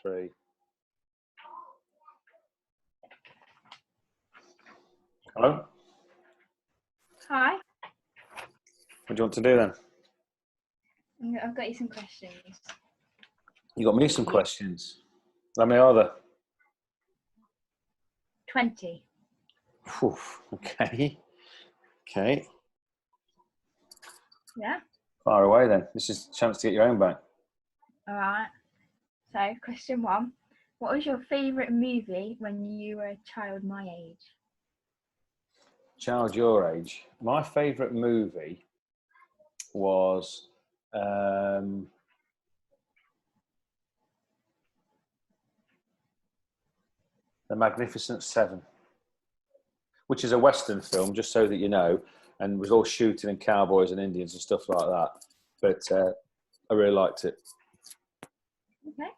3. Hello? Hi. What do you want to do then? I've got you some questions. You got me some questions. How many are there? 20. Whew, okay. Okay. Yeah? Far away then. This is a chance to get your own back. All right. So, question 1. What was your favourite movie when you were a child my age? Child your age. My favourite movie was The Magnificent Seven, which is a Western film, just so that you know, and was all shooting and cowboys and Indians and stuff like that. But I really liked it. Okay.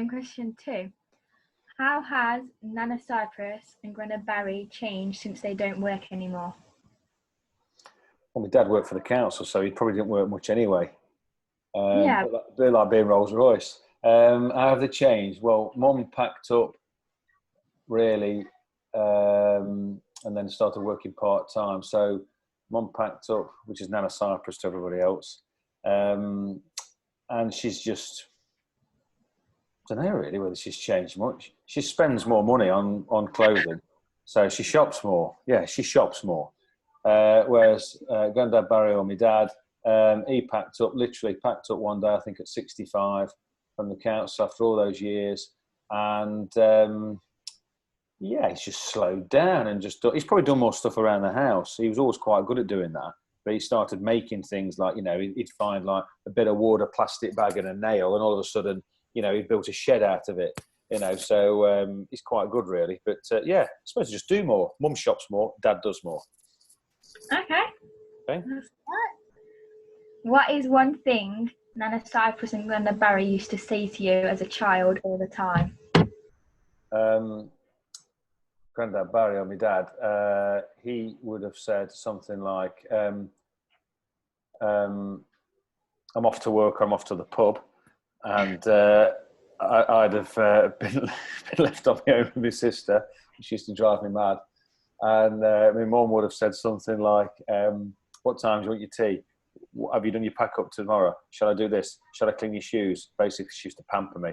Question 2. How has Nana Cypress and Grandad Barry changed since they don't work anymore? Well, my dad worked for the council, so he probably didn't work much anyway. Yeah. A bit like being Rolls Royce. How have they changed? Well, Mum packed up, really, and then started working part-time. So Mum packed up, which is Nana Cypress to everybody else. And she's just, I don't know really whether she's changed much. She spends more money on clothing. So she shops more. Yeah, she shops more. Whereas Grandad Barry, or my dad, he literally packed up one day, I think at 65, from the council after all those years. And he's just slowed down and he's probably done more stuff around the house. He was always quite good at doing that. But he started making things like, he'd find like a bit of wood, a plastic bag and a nail, and all of a sudden, he built a shed out of it. So he's quite good really. But I suppose just do more. Mum shops more, Dad does more. Okay. Okay. What is one thing Nana Cypress and Grandad Barry used to say to you as a child all the time? Grandad Barry, or my dad, he would have said something like, I'm off to work, I'm off to the pub. And I'd have been left on my own with my sister. She used to drive me mad. And my mum would have said something like, what time do you want your tea? Have you done your pack up tomorrow? Shall I do this? Shall I clean your shoes? Basically, she used to pamper me.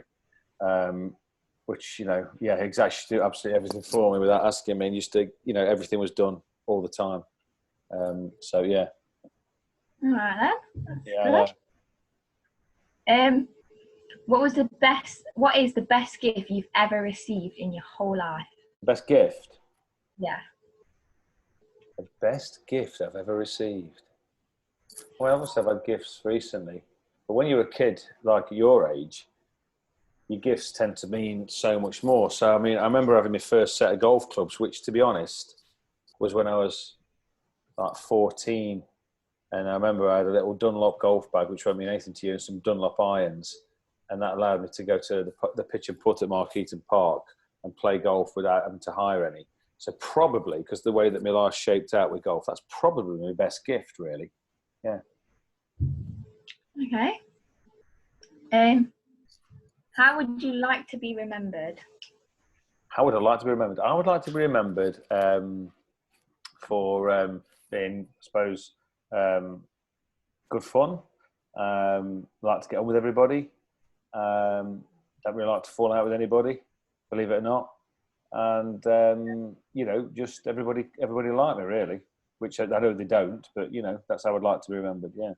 Which, exactly. She did absolutely everything for me without asking me. And used to, everything was done all the time. Yeah. All right then. That's good. What is the best gift you've ever received in your whole life? Best gift? Yeah. The best gift I've ever received? Well, obviously I've had gifts recently. But when you're a kid, like your age, your gifts tend to mean so much more. So, I remember having my first set of golf clubs, which, to be honest, was when I was like 14. And I remember I had a little Dunlop golf bag, which won't mean anything to you, and some Dunlop irons. And that allowed me to go to the pitch and putt at Markeaton Park and play golf without having to hire any. So probably, because the way that my life shaped out with golf, that's probably my best gift, really. Yeah. Okay. How would you like to be remembered? How would I like to be remembered? I would like to be remembered for being, I suppose, good fun. Like to get on with everybody. Don't really like to fall out with anybody, believe it or not. And just everybody like me, really. Which I know they don't, but that's how I'd like to be remembered. Yeah.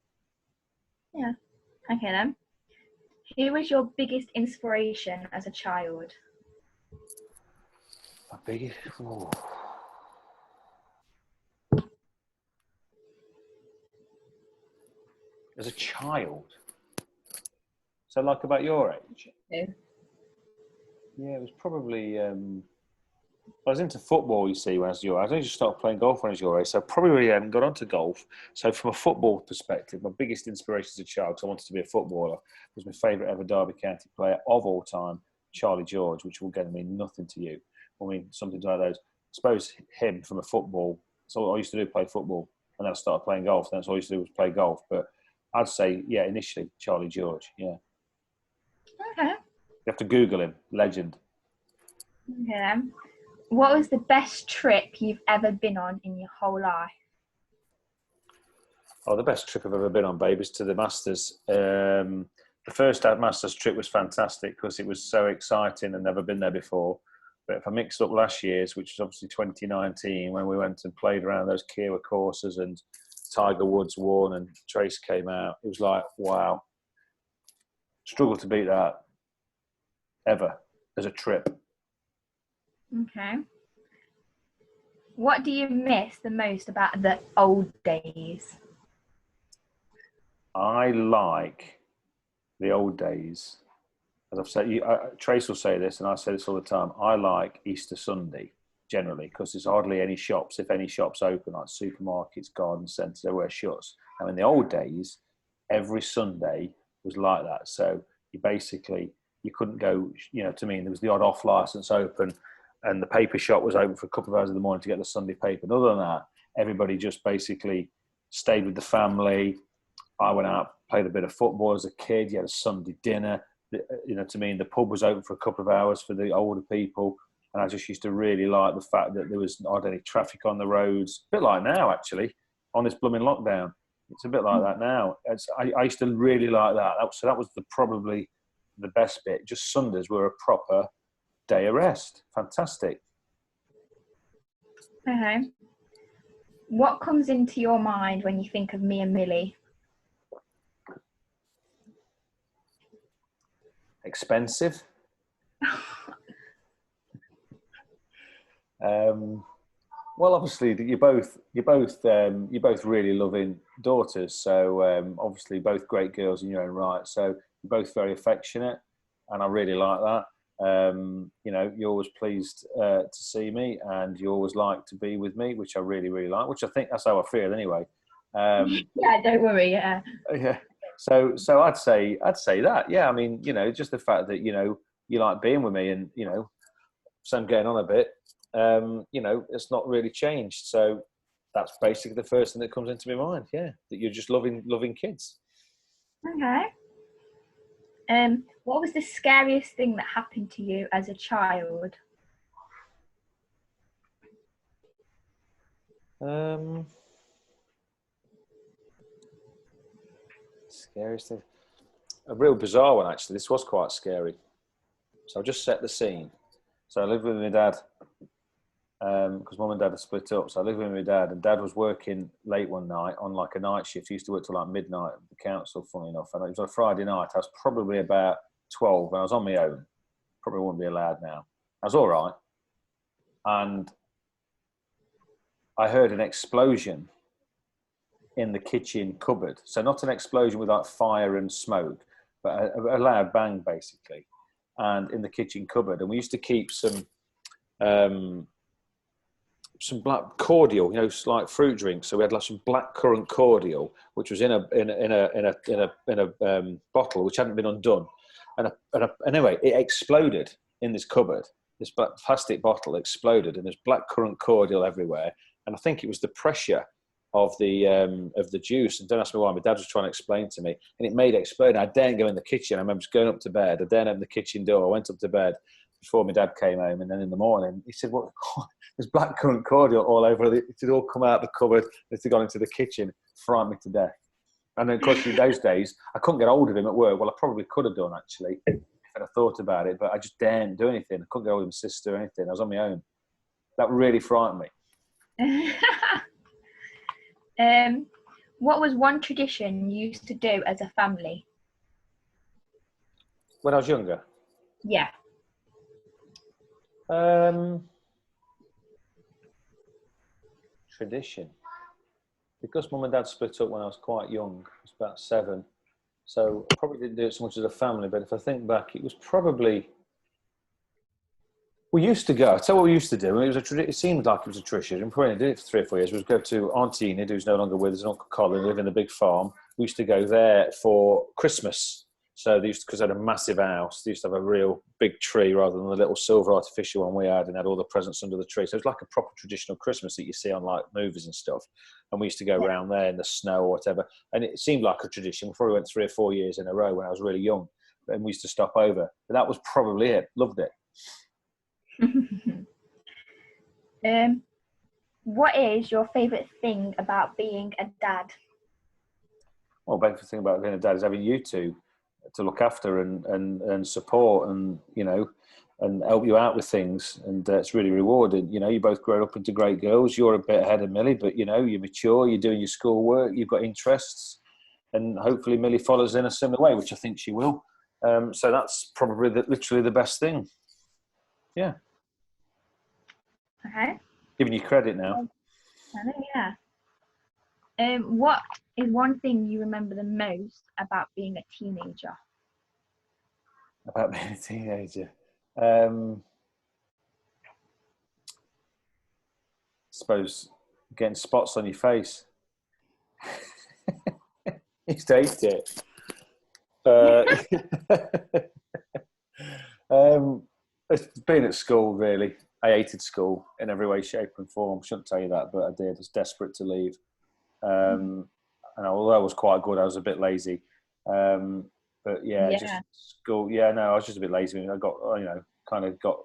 Yeah. Okay then. Who was your biggest inspiration as a child? My biggest. Oh. As a child. So, like about your age? Yeah. Yeah, it was probably. I was into football, you see, when I was your age. I only just started playing golf when I was your age, so I probably hadn't got onto golf. So, from a football perspective, my biggest inspiration as a child, because I wanted to be a footballer, was my favourite ever Derby County player of all time, Charlie George, which will again mean nothing to you. I mean, something like those. I suppose him from a football. So, all I used to do play football, and then I started playing golf. That's all I used to do was play golf. But I'd say, initially Charlie George, yeah. Okay. You have to Google him. Legend. Yeah. What was the best trip you've ever been on in your whole life? Oh, the best trip I've ever been on, babe, is to the Masters. The first Masters trip was fantastic because it was so exciting and never been there before. But if I mixed up last year's, which was obviously 2019, when we went and played around those Kiowa courses and Tiger Woods won and Trace came out, it was like, wow. Struggle to beat that ever as a trip. Okay. What do you miss the most about the old days? I like the old days. As I've said, Trace will say this, and I say this all the time. I like Easter Sunday generally because there's hardly any shops, if any shops open, like supermarkets, garden centres, everywhere shuts. Now, in the old days, every Sunday was like that. So you couldn't go, to me, there was the odd off license open and the paper shop was open for a couple of hours in the morning to get the Sunday paper. And other than that, everybody just basically stayed with the family. I went out, played a bit of football as a kid. You had a Sunday dinner. To me, the pub was open for a couple of hours for the older people. And I just used to really like the fact that there was not any traffic on the roads. A bit like now, actually, on this blooming lockdown. It's a bit like that now. I used to really like that. So that was probably the best bit. Just Sundays were a proper day of rest. Fantastic. Okay. What comes into your mind when you think of me and Millie? Expensive. Well, obviously, you're both really loving daughters. So obviously, both great girls in your own right. So you're both very affectionate, and I really like that. You're always pleased to see me, and you always like to be with me, which I really, really like. Which I think that's how I feel anyway. Yeah, don't worry. Yeah. Yeah. So I'd say that. Yeah. I mean, just the fact that you like being with me, and so I'm getting on a bit. It's not really changed. So that's basically the first thing that comes into my mind. Yeah, that you're just loving kids. Okay. What was the scariest thing that happened to you as a child? Scariest thing. A real bizarre one, actually. This was quite scary. So I'll just set the scene. So I lived with my dad because mum and dad had split up. So I lived with my dad, and dad was working late one night on like a night shift. He used to work till like midnight at the council, funny enough. And it was on a Friday night. I was probably about 12 and I was on my own. Probably wouldn't be allowed now. I was all right. And I heard an explosion in the kitchen cupboard. So not an explosion with like fire and smoke, but a loud bang basically. And in the kitchen cupboard. And we used to keep some black cordial, like fruit drinks. So we had like some black currant cordial, which was in a bottle which hadn't been undone. And anyway, it exploded in this cupboard. This black plastic bottle exploded, and there's black currant cordial everywhere. And I think it was the pressure of the juice. And don't ask me why. My dad was trying to explain to me, and it made it explode. I daren't go in the kitchen. I remember just going up to bed. I daren't open the kitchen door. I went up to bed before my dad came home, and then in the morning he said, "What? There's blackcurrant cordial all over. It had all come out of the cupboard. It had gone into the kitchen. Frightened me to death." And then, of course, in those days, I couldn't get hold of him at work. Well, I probably could have done actually if I'd thought about it, but I just daren't do anything. I couldn't get hold of my sister or anything. I was on my own. That really frightened me. What was one tradition you used to do as a family? When I was younger? Yeah. Tradition. Because mum and dad split up when I was quite young, I was about 7. So I probably didn't do it so much as a family, but if I think back, it was probably... We used to go, I'll tell you what we used to do, and it seemed like it was a tradition, and probably did it for 3 or 4 years, was go to Auntie Enid, who's no longer with us, and Uncle Colin, who live in the big farm. We used to go there for Christmas. So they used to, because they had a massive house, they used to have a real big tree rather than the little silver artificial one we had, and had all the presents under the tree. So it was like a proper traditional Christmas that you see on like movies and stuff. And we used to go around there in the snow or whatever. And it seemed like a tradition. We probably went 3 or 4 years in a row when I was really young. and we used to stop over. But that was probably it. Loved it. What is your favourite thing about being a dad? Well, the best thing about being a dad is having you two to look after and support and, and help you out with things. And it's really rewarding. You both grown up into great girls. You're a bit ahead of Millie, but, you're mature, you're doing your schoolwork, you've got interests. And hopefully Millie follows in a similar way, which I think she will. So that's probably literally the best thing. Yeah. Okay. Giving you credit now. Yeah. What is one thing you remember the most about being a teenager? About being a teenager? Suppose getting spots on your face. Used to hate it. Being at school, really. I hated school in every way, shape and form. Shouldn't tell you that, but I did. I was desperate to leave. And although I was quite good, I was a bit lazy. But just school. Yeah, no, I was just a bit lazy. I got, kind of got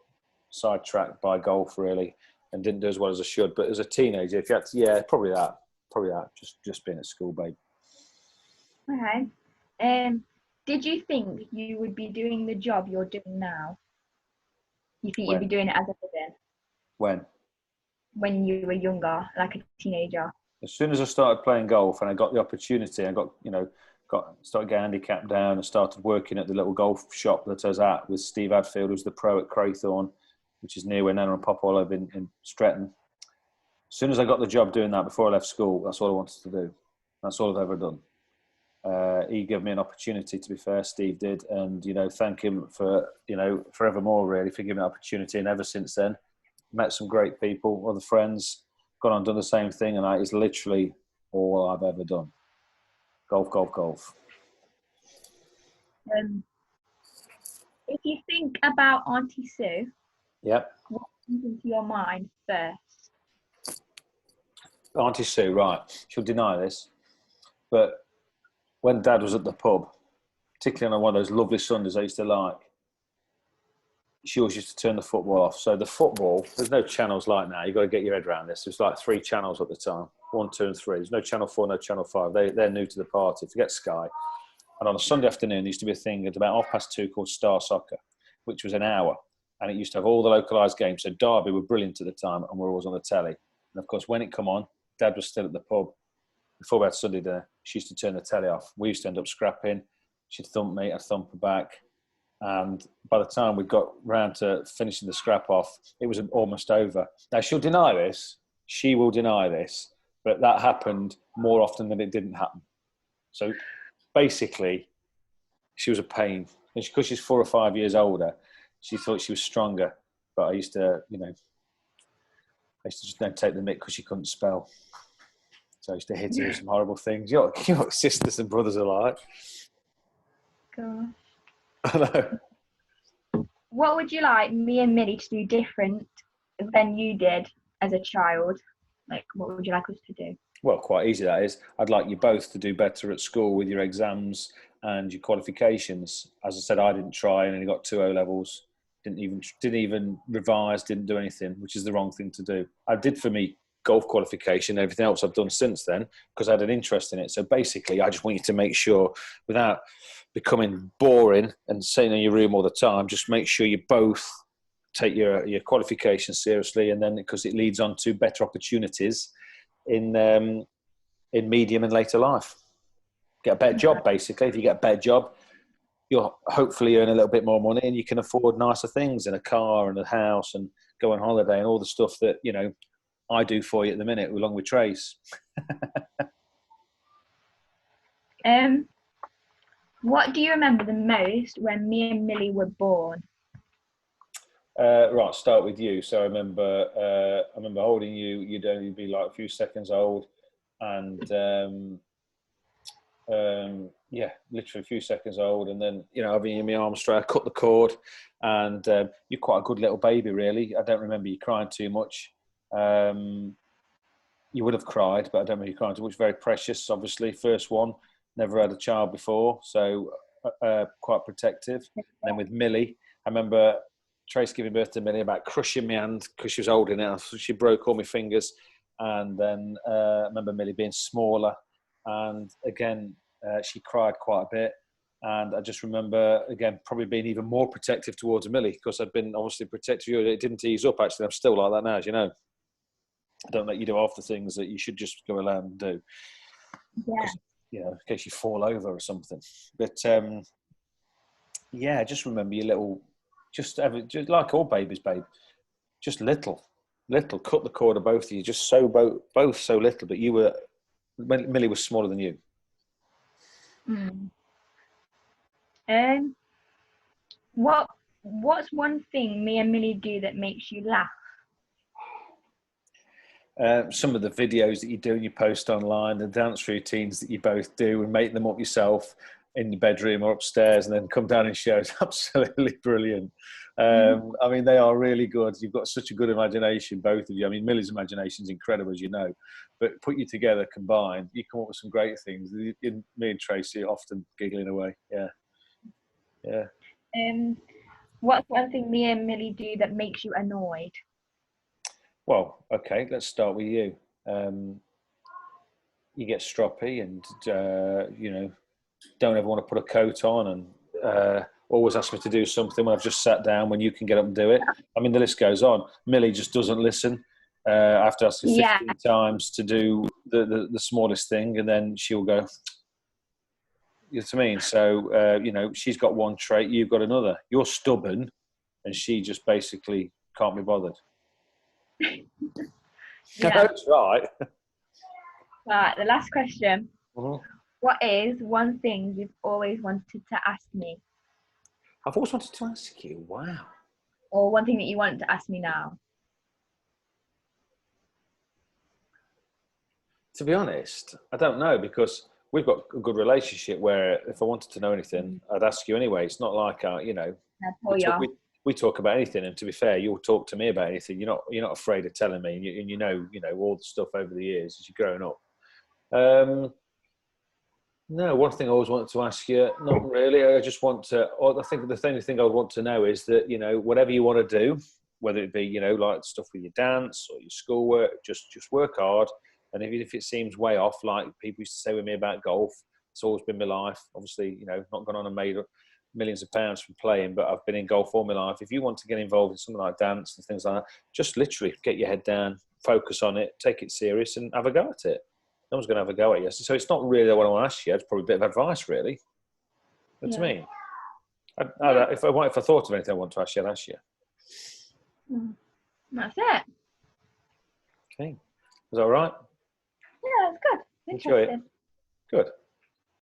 sidetracked by golf, really, and didn't do as well as I should. But as a teenager, if you had to, probably that. Just being at school, babe. Okay. Did you think you would be doing the job you're doing now? You think you'd be doing it as a living? When you were younger, like a teenager? As soon as I started playing golf and I got the opportunity, I started getting handicapped down and started working at the little golf shop that I was at with Steve Hadfield, who's the pro at Craythorne, which is near where Nana and Papa live in Stretton. As soon as I got the job doing that before I left school, that's all I wanted to do. That's all I've ever done. He gave me an opportunity, to be fair, Steve did, and thank him for forevermore, really, for giving me an opportunity. And ever since then, met some great people, other friends, gone on and done the same thing, and that is literally all I've ever done. Golf, golf, golf. If you think about Auntie Sue, yep, what comes into your mind first? Auntie Sue, right? She'll deny this, but when Dad was at the pub, particularly on one of those lovely Sundays I used to like, she always used to turn the football off. So the football, there's no channels like now. You've got to get your head around this. There's like 3 channels at the time, 1, 2 and 3. There's no Channel 4, no Channel 5. They're new to the party. Forget Sky. And on a Sunday afternoon, there used to be a thing at about 2:30 called Star Soccer, which was an hour. And it used to have all the localised games. So Derby were brilliant at the time and were always on the telly. And of course, when it come on, Dad was still at the pub. Before we had Sunday dinner, she used to turn the telly off. We used to end up scrapping. She'd thump me, I'd thump her back. And by the time we got round to finishing the scrap off, it was almost over. Now, she'll deny this. She will deny this. But that happened more often than it didn't happen. So basically, she was a pain. And because she's 4 or 5 years older, she thought she was stronger. But I used to, just don't take the mick because she couldn't spell. So I used to hit her with some horrible things. You know what sisters and brothers are like. Gosh. I know. What would you like me and Millie to do different than you did as a child? Like, what would you like us to do? Well, quite easy, that is. I'd like you both to do better at school with your exams and your qualifications. As I said, I didn't try and only got 2 O-levels. Didn't even revise, didn't do anything, which is the wrong thing to do. I did for me golf qualification, everything else I've done since then, because I had an interest in it. So basically, I just want you to make sure, without becoming boring and sitting in your room all the time, just make sure you both take your qualifications seriously, and then because it leads on to better opportunities in medium and later life. Get a better job, basically. If you get a better job, you'll hopefully earn a little bit more money and you can afford nicer things and a car and a house and go on holiday and all the stuff that, I do for you at the minute, along with Trace. What do you remember the most when me and Millie were born? Right, start with you. So I remember holding you. You'd only be like a few seconds old, and literally a few seconds old, and then having you in my arms straight. I cut the cord, and you're quite a good little baby, really. I don't remember you crying too much. You would have cried, but I don't remember you crying too much. Very precious, obviously. First one, never had a child before, so quite protective. And then with Millie, I remember Trace giving birth to Millie about crushing my hand because she was old enough. So she broke all my fingers. And then I remember Millie being smaller. And again, she cried quite a bit. And I just remember, again, probably being even more protective towards Millie because I'd been obviously protective. It didn't ease up, actually. I'm still like that now, as you know. I don't let you do half the things that you should just go around and do. Yeah. You know, in case you fall over or something. But, yeah, just remember your little, just like all babies, babe, just little, cut the cord of both of you, just so both so little, but you were, Millie was smaller than you. What's one thing me and Millie do that makes you laugh? Some of the videos that you do and you post online, the dance routines that you both do and make them up yourself in your bedroom or upstairs and then come down and show is absolutely brilliant. I mean, they are really good. You've got such a good imagination, both of you. I mean, Millie's imagination is incredible, as you know, but put you together combined, you come up with some great things. Me and Tracy are often giggling away. Yeah. What's one thing me and Millie do that makes you annoyed? Well, okay, let's start with you. You get stroppy and, you know, don't ever want to put a coat on and always ask me to do something when I've just sat down when you can get up and do it. I mean, the list goes on. Millie just doesn't listen. I have to ask her 15 times to do the smallest thing and then she'll go, you know what I mean? So, you know, she's got one trait, you've got another. You're stubborn and she just basically can't be bothered. That's right. Right, the last question. Mm-hmm. What is one thing you've always wanted to ask me? I've always wanted to ask you, wow. Or one thing that you want to ask me now? To be honest, I don't know because we've got a good relationship where if I wanted to know anything, I'd ask you anyway. It's not like, you know, we talk about anything. And to be fair, you'll talk to me about anything. You're not afraid of telling me and you know all the stuff over the years as you're growing up. No, one thing I always wanted to ask you, not really. I just want to, I think the only thing I would want to know is that, you know, whatever you want to do, whether it be, you know, like stuff with your dance or your schoolwork, just work hard. And even if it seems way off, like people used to say with me about golf, it's always been my life. Obviously, you know, not gone on and made millions of pounds from playing, but I've been in golf all my life. If you want to get involved in something like dance and things like that, just literally get your head down, focus on it, take it serious and have a go at it. No one's going to have a go at you. So it's not really what I want to ask you. It's probably a bit of advice, really. That's me. If I thought of anything I want to ask you, I'd ask you. That's it. Okay. Was that all right? Yeah, that's good. Enjoy it. Good.